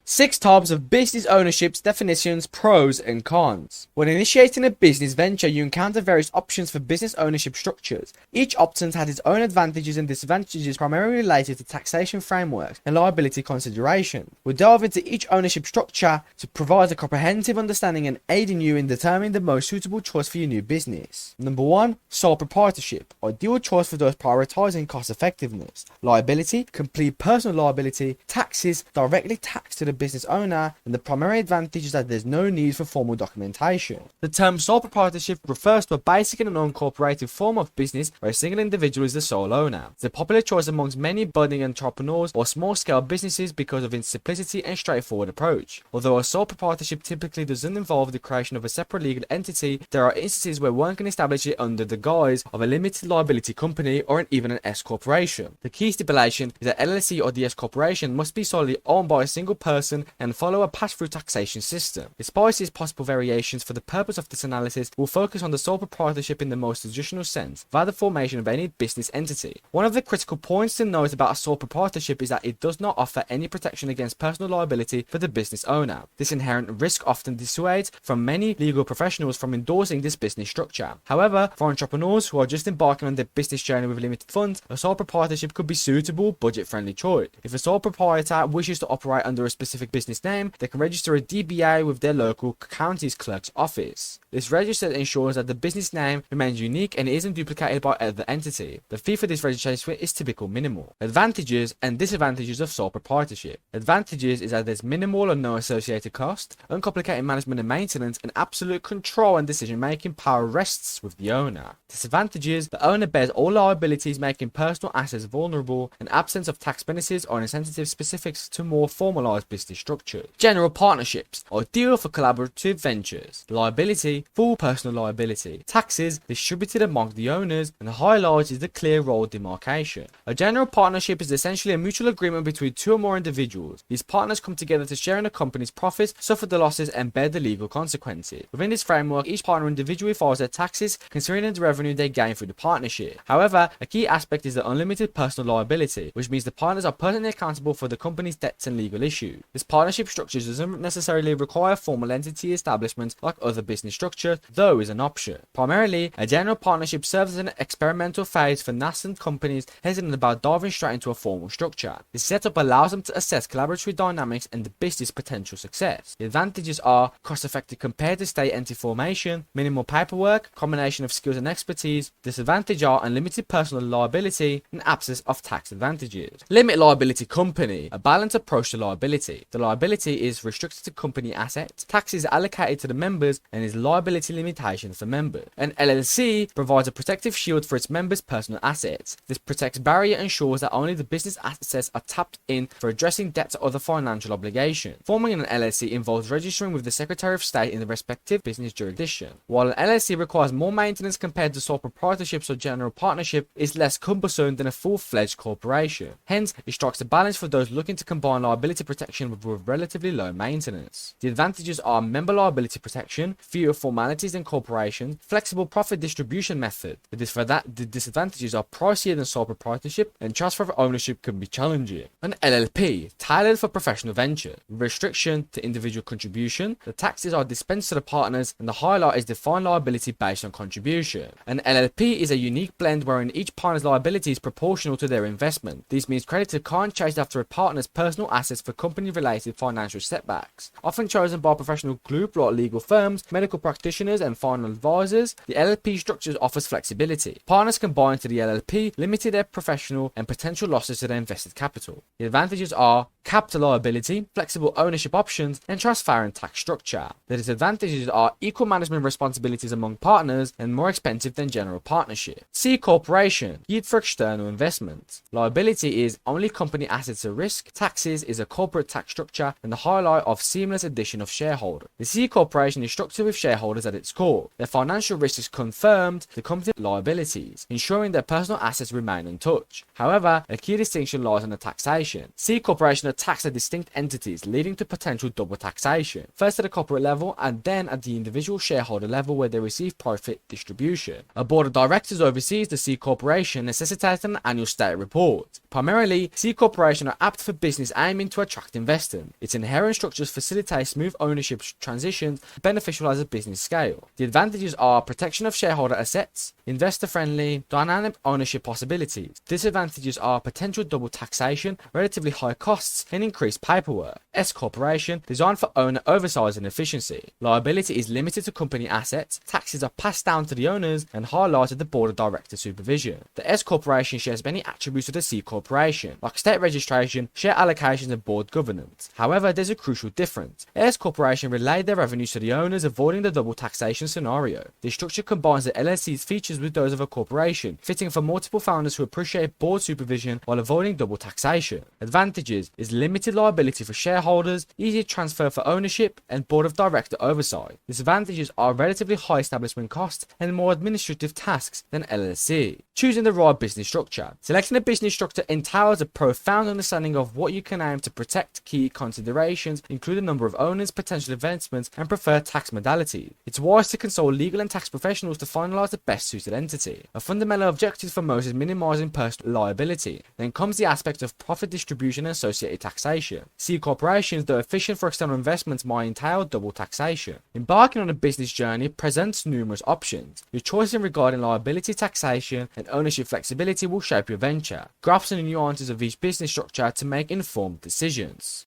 6 types of business ownerships, definitions, pros and cons. When initiating a business venture, you encounter various options for business ownership structures. Each option has its own advantages and disadvantages, primarily related to taxation frameworks and liability consideration. We'll delve into each ownership structure to provide a comprehensive understanding and aiding you in determining the most suitable choice for your new business. Number 1, sole proprietorship. Ideal choice for those prioritizing cost effectiveness. Liability, complete personal liability. Taxes, directly taxed to the business owner, and the primary advantage is that there's no need for formal documentation. The term sole proprietorship refers to a basic and unincorporated form of business where a single individual is the sole owner. It's a popular choice amongst many budding entrepreneurs or small-scale businesses because of its simplicity and straightforward approach. Although a sole proprietorship typically doesn't involve the creation of a separate legal entity, there are instances where one can establish it under the guise of a limited liability company or even an S corporation. The key stipulation is that LLC or the S corporation must be solely owned by a single person and follow a pass-through taxation system. Despite these possible variations, for the purpose of this analysis, we'll focus on the sole proprietorship in the most traditional sense, via the formation of any business entity. One of the critical points to note about a sole proprietorship is that it does not offer any protection against personal liability for the business owner. This inherent risk often dissuades from many legal professionals from endorsing this business structure. However, for entrepreneurs who are just embarking on their business journey with limited funds, a sole proprietorship could be suitable, budget-friendly choice. If a sole proprietor wishes to operate under a specific business name, they can register a DBA with their local county's clerk's office. This register ensures that the business name remains unique and isn't duplicated by other entity. The fee for this registration is typically minimal. Advantages and disadvantages of sole proprietorship. Advantages is that there's minimal or no associated cost, uncomplicated management and maintenance, and absolute control and decision-making power rests with the owner. Disadvantages: the owner bears all liabilities, making personal assets vulnerable, and absence of tax benefits or incentives specific to more formalized business structures. General partnerships, ideal for collaborative ventures. Liability: full personal liability. Taxes, distributed among the owners, and the highlight is the clear role demarcation. A general partnership is essentially a mutual agreement between two or more individuals. These partners come together to share in a company's profits, suffer the losses, and bear the legal consequences. Within this framework, each partner individually files their taxes, considering the revenue they gain through the partnership. However, a key aspect is the unlimited personal liability, which means the partners are personally accountable for the company's debts and legal issues. This partnership structure doesn't necessarily require formal entity establishment like other business structures, though is an option. Primarily, a general partnership serves as an experimental phase for nascent companies hesitant about diving straight into a formal structure. This setup allows them to assess collaborative dynamics and the business potential success. The advantages are cost-effective compared to state entity formation, minimal paperwork, combination of skills and expertise. Disadvantages are unlimited personal liability and absence of tax advantages. Limit liability company, a balanced approach to liability. The liability is restricted to company assets, taxes are allocated to the members, and is liability limitation for members. An LLC provides a protective shield for its members' personal assets. This protects barrier and ensures that only the business assets are tapped in for addressing debts or other financial obligations. Forming an LLC involves registering with the Secretary of State in the respective business jurisdiction. While an LLC requires more maintenance compared to sole proprietorships or general partnership, is less cumbersome than a full-fledged corporation. Hence, it strikes a balance for those looking to combine liability protection with relatively low maintenance. The advantages are member liability protection, fewer formalities and corporations, flexible profit distribution method. The disadvantages are pricier than sole proprietorship, and transfer of ownership can be challenging. An LLP, tailored for professional venture, restriction to individual contribution. The taxes are dispensed to the partners, and the highlight is defined liability based on contribution. An LLP is a unique blend wherein each partner's liability is proportional to their investment. This means creditors can't chase after a partner's personal assets for company-related financial setbacks. Often chosen by professional groups like legal firms, medical practitioners, and financial advisors, the LLP structure offers flexibility. Partners can buy into the LLP, limiting their professional and potential losses to their invested capital. The advantages are capital liability, flexible ownership options, and transparent tax structure. The disadvantages are equal management responsibilities among partners and more expensive than general partnership. C corporation, used for external investment. Liability is only company assets at risk. Taxes is a corporate tax structure and the highlight of seamless addition of shareholders. The C corporation is structured with shareholders at its core. Their financial risk is confirmed to company liabilities, ensuring their personal assets remain untouched. However, a key distinction lies on the taxation. C corporation are taxed as distinct entities, leading to potential double taxation, first at the corporate level and then at the individual shareholder level where they receive profit distribution. A board of directors oversees the C corporation, necessitating an annual state report. Primarily, C corporations are apt for business aiming to attract investors. Its inherent structures facilitate smooth ownership transitions, beneficial as a business scale. The advantages are protection of shareholder assets, investor-friendly, dynamic ownership possibilities. Disadvantages are potential double taxation, relatively high costs, and increased paperwork. S corporation, designed for owner oversight and efficiency. Liability is limited to company assets, taxes are passed down to the owners, and highlighted the board of directors supervision. The S corporation shares many attributes of the C corporation, like state registration, share allocations, and board governance. However, there's a crucial difference. S corporation relayed their revenues to the owners, avoiding the double taxation scenario. This structure combines the LLC's features with those of a corporation, fitting for multiple founders who appreciate board supervision while avoiding double taxation. Advantages is limited liability for shareholders, easy transfer for ownership, and board of director oversight. Disadvantages are relatively high establishment costs and more administrative tasks than LLC. Choosing the right business structure. Selecting a business structure entails a profound understanding of what you can aim to protect. Key considerations include the number of owners, potential investments, and preferred tax modalities. It's wise to consult legal and tax professionals to finalize the best suited entity. A fundamental objective for most is minimizing personal liability. Then comes the aspect of profit distribution and associated taxation. C corporations, though efficient for external investments, might entail double taxation. Embarking on a business journey presents numerous options. Your choices regarding liability, taxation, and ownership flexibility will shape your venture. Grasp the nuances of each business structure to make informed decisions.